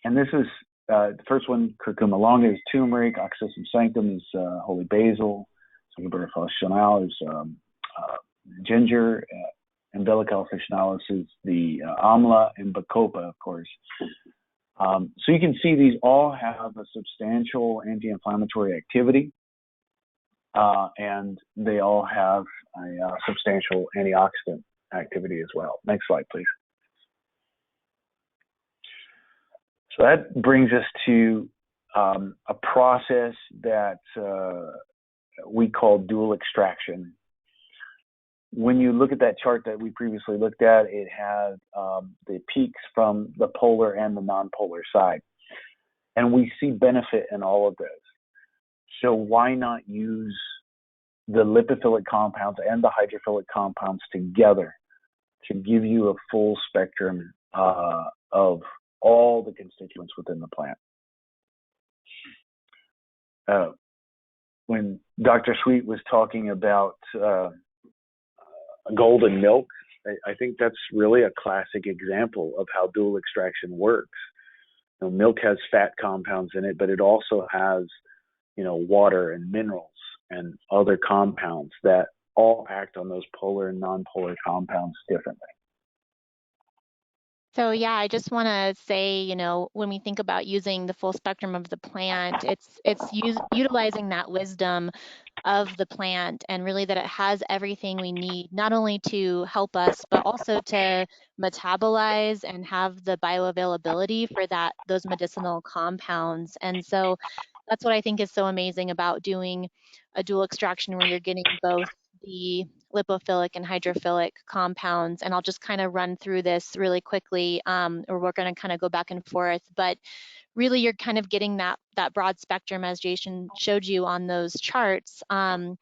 And this is the first one, curcuma longa, is turmeric, oxysum sanctum is holy basil, Saccharomyces officinalis is ginger, umbilical officinalis is the amla, and bacopa, of course. So you can see these all have a substantial anti-inflammatory activity, and they all have a substantial antioxidant activity as well. Next slide, please. So that brings us to a process that we call dual extraction. When you look at that chart that we previously looked at, it has the peaks from the polar and the non-polar side. And we see benefit in all of those. So why not use the lipophilic compounds and the hydrophilic compounds together to give you a full spectrum of all the constituents within the plant? When Dr. Sweet was talking about golden milk, I think that's really a classic example of how dual extraction works. You know, milk has fat compounds in it, but it also has, you know, water and minerals and other compounds that all act on those polar and non-polar compounds differently. So yeah, I just want to say, you know, when we think about using the full spectrum of the plant, it's utilizing that wisdom of the plant, and really that it has everything we need, not only to help us, but also to metabolize and have the bioavailability for those medicinal compounds. And so that's what I think is so amazing about doing a dual extraction, where you're getting both the lipophilic and hydrophilic compounds. And I'll just kind of run through this really quickly, or we're going to kind of go back and forth. But really, you're kind of getting that broad spectrum, as Jason showed you on those charts, and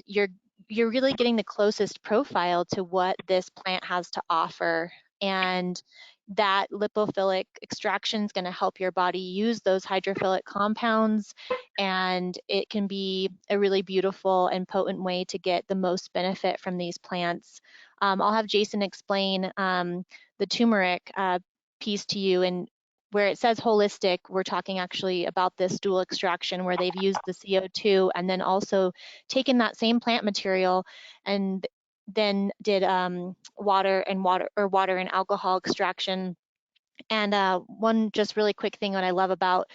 you're really getting the closest profile to what this plant has to offer. And that lipophilic extraction is going to help your body use those hydrophilic compounds, and it can be a really beautiful and potent way to get the most benefit from these plants. I'll have Jason explain the turmeric piece to you, and where it says holistic, we're talking actually about this dual extraction where they've used the CO2 and then also taken that same plant material and then did water and alcohol extraction. And one just really quick thing that I love about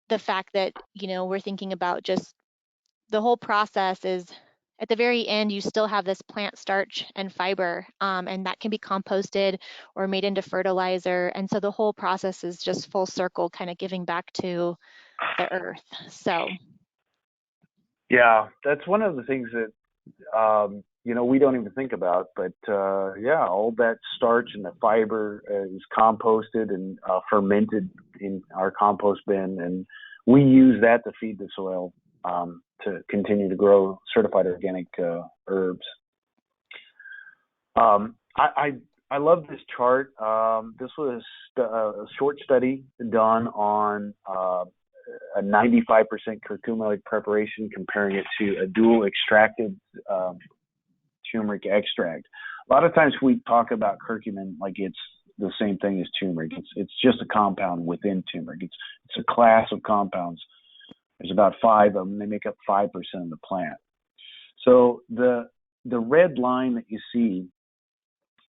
the fact that, we're thinking about just the whole process is at the very end, you still have this plant starch and fiber, and that can be composted or made into fertilizer. And so the whole process is just full circle, kind of giving back to the earth. So, Yeah, that's one of the things that we don't even think about. But yeah, all that starch and the fiber is composted and fermented in our compost bin, and we use that to feed the soil to continue to grow certified organic herbs. I love this chart. This was a short study done on a 95% curcuminoid preparation, comparing it to a dual extracted turmeric extract. A lot of times we talk about curcumin like it's the same thing as turmeric. It's just a compound within turmeric. It's a class of compounds. There's about 5 of them. They make up 5% of the plant. So the red line that you see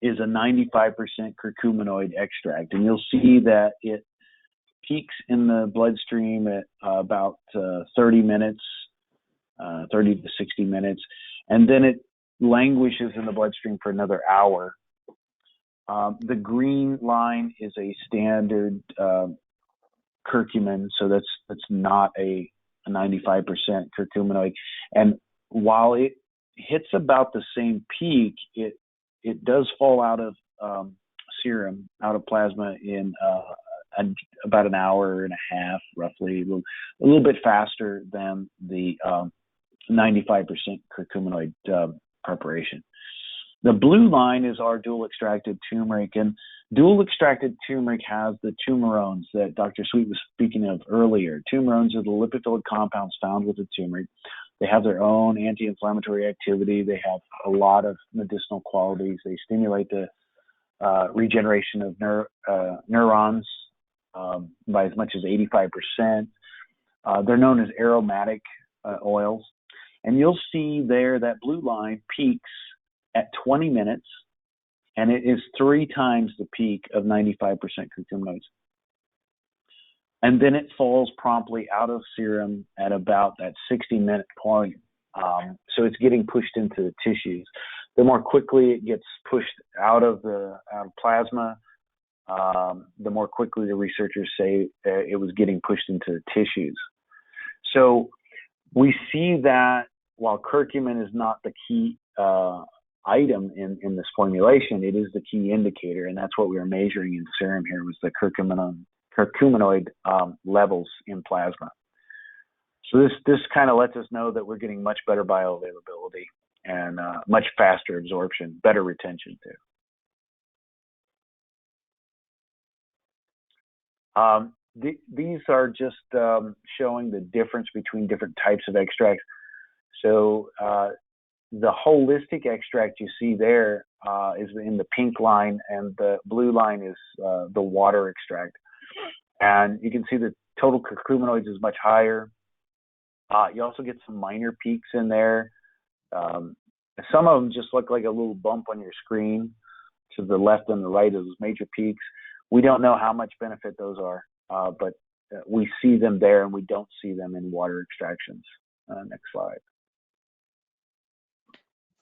is a 95% curcuminoid extract, and you'll see that it peaks in the bloodstream at about 30 minutes, 30 to 60 minutes, and then it languishes in the bloodstream for another hour. The green line is a standard curcumin, so that's not a 95% curcuminoid. And while it hits about the same peak, it does fall out of serum, out of plasma in about an hour and a half, roughly, a little bit faster than the 95% curcuminoid preparation. The blue line is our dual extracted turmeric, and dual extracted turmeric has the turmerones that Dr. Sweet was speaking of earlier. Turmerones are the lipophilic compounds found with the turmeric. They have their own anti-inflammatory activity. They have a lot of medicinal qualities. They stimulate the regeneration of neurons by as much as 85%. They're known as aromatic oils. And you'll see there that blue line peaks at 20 minutes, and it is 3 times the peak of 95% curcuminoids. And then it falls promptly out of serum at about that 60-minute point. So it's getting pushed into the tissues. The more quickly it gets pushed out of plasma, the more quickly the researchers say it was getting pushed into the tissues. So we see that while curcumin is not the key item in this formulation, it is the key indicator, and that's what we were measuring in serum here, was the curcuminoid levels in plasma. So this kind of lets us know that we're getting much better bioavailability and much faster absorption, better retention too. These are just showing the difference between different types of extracts. So the holistic extract you see there is in the pink line, and the blue line is the water extract. And you can see the total curcuminoids is much higher. You also get some minor peaks in there. Some of them just look like a little bump on your screen to the left and the right of those major peaks. We don't know how much benefit those are, but we see them there, and we don't see them in water extractions. Next slide.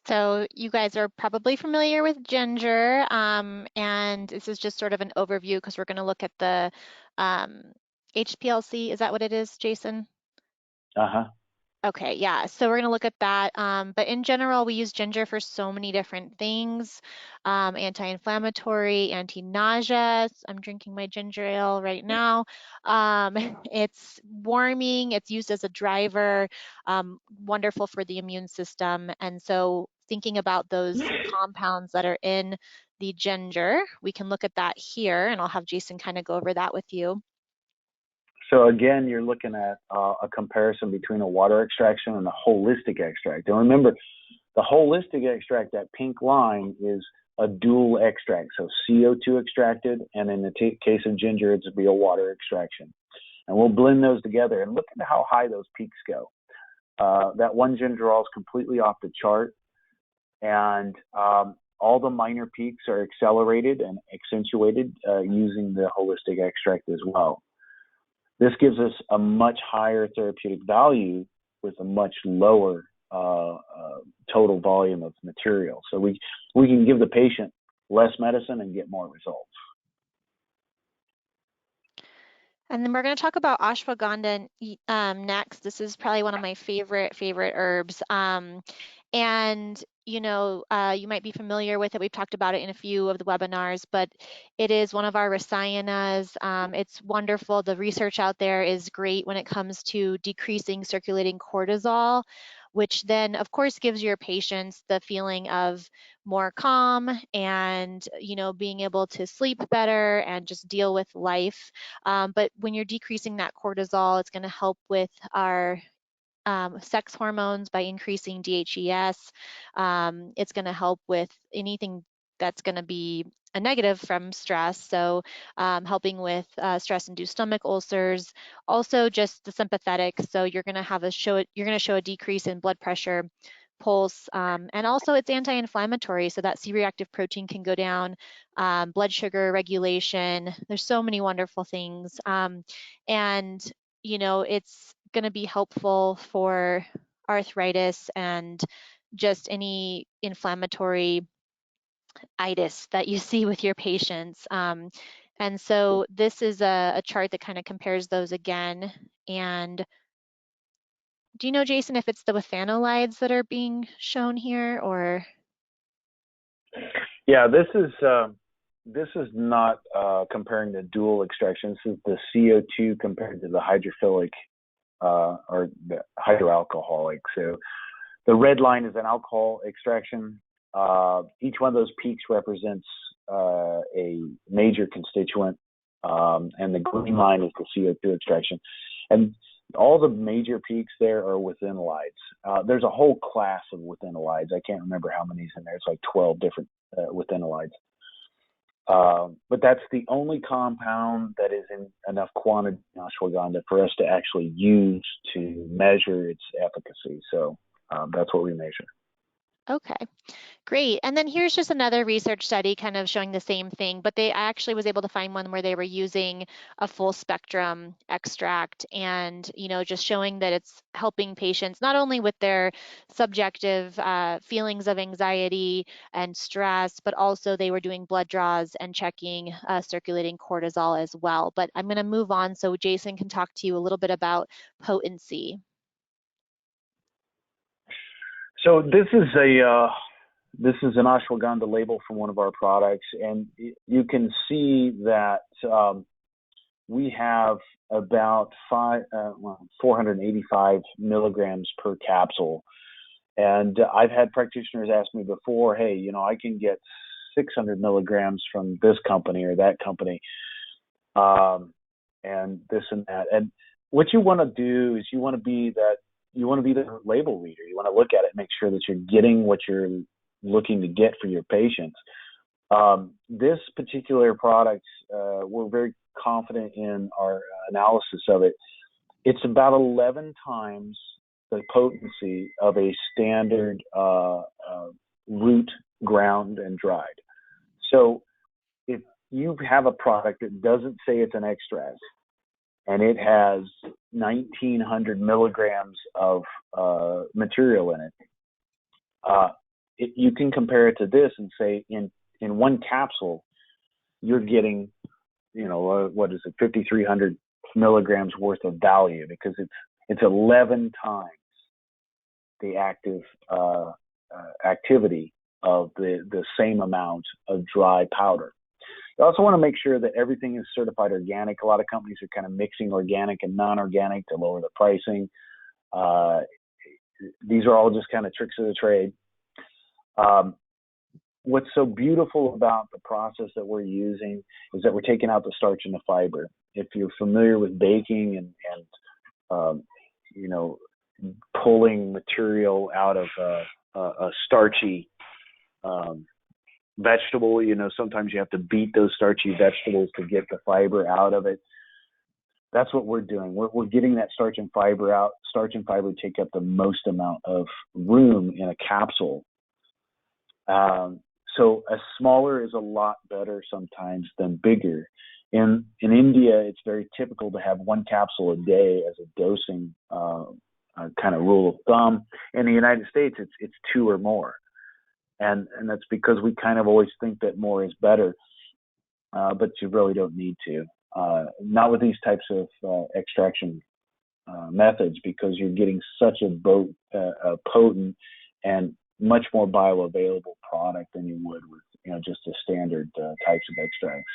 So you guys are probably familiar with ginger, and this is just sort of an overview because we're going to look at the HPLC. Is that what it is, Jason? Uh-huh. Okay, yeah, so we're going to look at that. But in general, we use ginger for so many different things. Anti-inflammatory, anti-nausea. I'm drinking my ginger ale right now. It's warming, it's used as a driver, wonderful for the immune system. And so thinking about those compounds that are in the ginger, we can look at that here, and I'll have Jason kind of go over that with you. So again, you're looking at a comparison between a water extraction and a holistic extract. And remember, the holistic extract, that pink line, is a dual extract. So CO2 extracted, and in the case of ginger, it's real water extraction. And we'll blend those together and look at how high those peaks go. That one gingerol is completely off the chart, and all the minor peaks are accelerated and accentuated using the holistic extract as well. This gives us a much higher therapeutic value with a much lower total volume of material. So we can give the patient less medicine and get more results. And then we're going to talk about ashwagandha next. This is probably one of my favorite herbs. And you might be familiar with it. We've talked about it in a few of the webinars, but it is one of our rasayanas. It's wonderful. The research out there is great when it comes to decreasing circulating cortisol, which then, of course, gives your patients the feeling of more calm and, being able to sleep better and just deal with life. But when you're decreasing that cortisol, it's going to help with our sex hormones by increasing DHES. It's going to help with anything that's going to be a negative from stress. So helping with stress-induced stomach ulcers, also just the sympathetic. So you're going to show a decrease in blood pressure, pulse, and also it's anti-inflammatory. So that C-reactive protein can go down, blood sugar regulation. There's so many wonderful things. And it's going to be helpful for arthritis and just any inflammatory itis that you see with your patients. And so this is a chart that kind of compares those again. And do you know, Jason, if it's the withanolides that are being shown here, or? Yeah, this is not comparing the dual extraction. This is the CO2 compared to the hydrophilic or the hydroalcoholic. So the red line is an alcohol extraction. Each one of those peaks represents a major constituent, and the green line is the CO2 extraction. And all the major peaks there are withanolides. There's a whole class of withanolides. I can't remember how many's in there. It's like 12 different withanolides. But that's the only compound that is in enough quantity in ashwagandha for us to actually use to measure its efficacy. So that's what we measure. Okay, great. And then here's just another research study kind of showing the same thing, but I actually was able to find one where they were using a full spectrum extract and, just showing that it's helping patients not only with their subjective feelings of anxiety and stress, but also they were doing blood draws and checking circulating cortisol as well. But I'm going to move on so Jason can talk to you a little bit about potency. So this is an ashwagandha label from one of our products, and you can see that we have about 485 milligrams per capsule. And I've had practitioners ask me before, hey, I can get 600 milligrams from this company or that company, and this and that. And what you want to do is you want to be the label reader. You want to look at it and make sure that you're getting what you're looking to get for your patients. This particular product, we're very confident in our analysis of it. It's about 11 times the potency of a standard root ground and dried. So if you have a product that doesn't say it's an extract, and it has 1,900 milligrams of material in it, you can compare it to this and say in one capsule, you're getting, what is it, 5,300 milligrams worth of value, because it's 11 times the active activity of the same amount of dry powder. You also want to make sure that everything is certified organic. A lot of companies are kind of mixing organic and non-organic to lower the pricing. These are all just kind of tricks of the trade. What's so beautiful about the process that we're using is that we're taking out the starch and the fiber. If you're familiar with baking and pulling material out of a starchy vegetable, sometimes you have to beat those starchy vegetables to get the fiber out of it. That's what we're doing. We're getting that starch and fiber out. Starch and fiber take up the most amount of room in a capsule. So a smaller is a lot better sometimes than bigger. In India, it's very typical to have one capsule a day as a dosing kind of rule of thumb. In the United States, it's two or more, and that's because we kind of always think that more is better, but you really don't need to. Not with these types of extraction methods, because you're getting such a potent and much more bioavailable product than you would with just the standard types of extracts.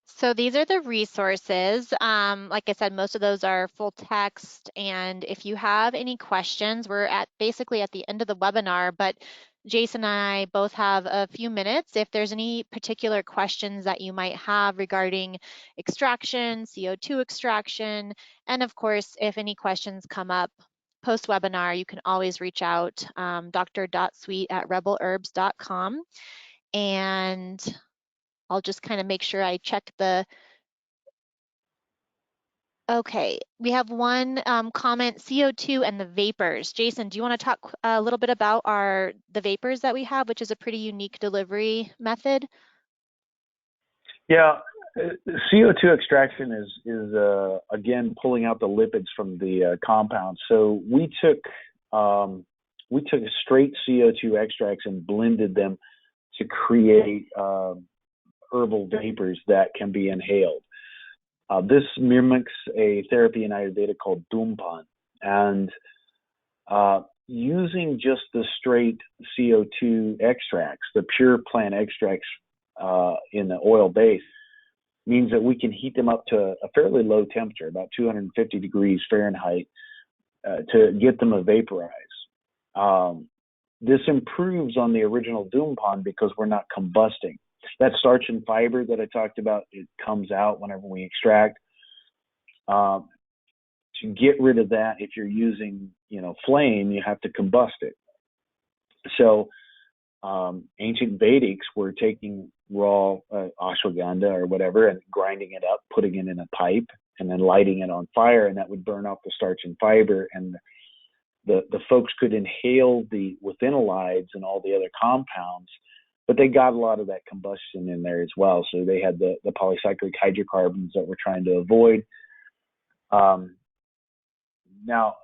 So these are the resources. Like I said, most of those are full text. And if you have any questions, we're basically at the end of the webinar, but Jason and I both have a few minutes. If there's any particular questions that you might have regarding extraction, CO2 extraction, and of course, if any questions come up post-webinar, you can always reach out, dr.sweet@rebelherbs.com. And I'll just kind of make sure I check okay, we have one comment, CO2 and the vapors. Jason, do you want to talk a little bit about the vapors that we have, which is a pretty unique delivery method? Yeah, CO2 extraction is again pulling out the lipids from the compound. So we took straight CO2 extracts and blended them to create herbal vapors that can be inhaled. This mimics a therapy in Ayurveda called Dhumpan, and using just the straight CO2 extracts, the pure plant extracts in the oil base, means that we can heat them up to a fairly low temperature, about 250 degrees Fahrenheit, to get them to vaporize. This improves on the original Dhumpan because we're not combusting. That starch and fiber that I talked about, it comes out whenever we extract. To get rid of that, if you're using, flame, you have to combust it. So ancient Vedics were taking raw ashwagandha or whatever and grinding it up, putting it in a pipe, and then lighting it on fire, and that would burn off the starch and fiber. And the folks could inhale the withanolides and all the other compounds, but they got a lot of that combustion in there as well. So they had the polycyclic hydrocarbons that we're trying to avoid. Now,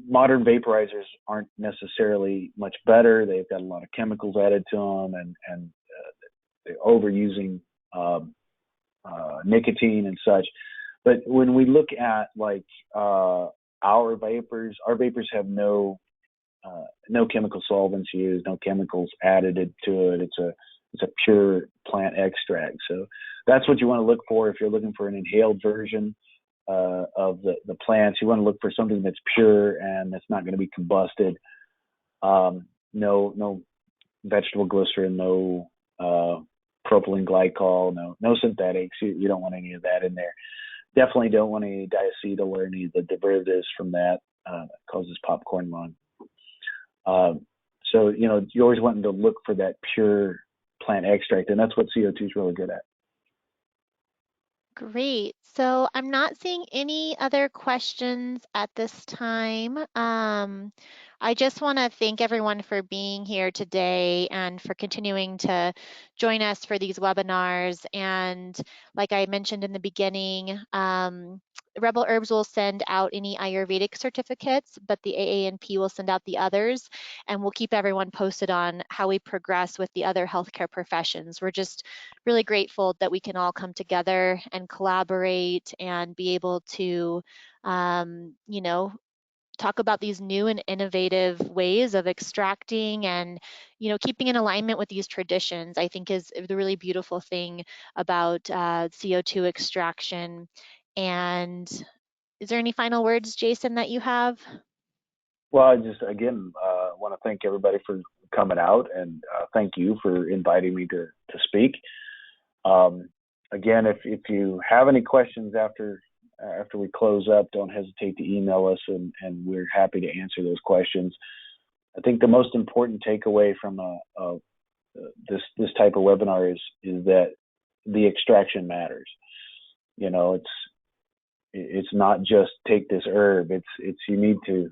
modern vaporizers aren't necessarily much better. They've got a lot of chemicals added to them, and they're overusing nicotine and such. But when we look at our vapors have no chemical solvents used, no chemicals added to it. It's a pure plant extract. So that's what you want to look for if you're looking for an inhaled version of the plants. You want to look for something that's pure and that's not going to be combusted. No vegetable glycerin, no propylene glycol, no synthetics. You don't want any of that in there. Definitely don't want any diacetyl or any of the derivatives from that. That causes popcorn lung. So you always want to look for that pure plant extract, and that's what CO2 is really good at. Great. So I'm not seeing any other questions at this time. I just want to thank everyone for being here today and for continuing to join us for these webinars. And like I mentioned in the beginning, Rebel Herbs will send out any Ayurvedic certificates, but the AANP will send out the others, and we'll keep everyone posted on how we progress with the other healthcare professions. We're just really grateful that we can all come together and collaborate and be able to, talk about these new and innovative ways of extracting and, keeping in alignment with these traditions, I think is the really beautiful thing about CO2 extraction. And is there any final words, Jason, that you have? Well, I just, again, want to thank everybody for coming out, and thank you for inviting me to speak. Again, if you have any questions after we close up, don't hesitate to email us, and we're happy to answer those questions. I think the most important takeaway from this type of webinar is that the extraction matters. It's not just take this herb. It's you need to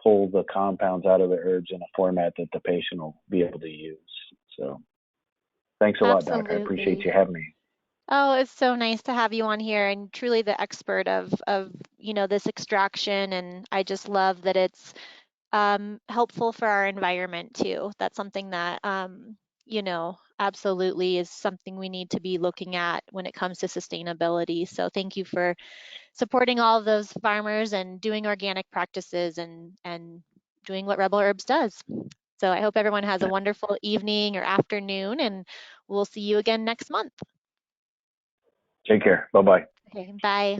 pull the compounds out of the herbs in a format that the patient will be able to use. So Thanks a lot, Doc. I appreciate Absolutely. you having me. Oh, it's so nice to have you on here and truly the expert of this extraction. And I just love that it's helpful for our environment too. That's something that absolutely is something we need to be looking at when it comes to sustainability. So thank you for supporting all of those farmers and doing organic practices and doing what Rebel Herbs does. So I hope everyone has a wonderful evening or afternoon, and we'll see you again next month. Take care. Bye bye. Okay, bye.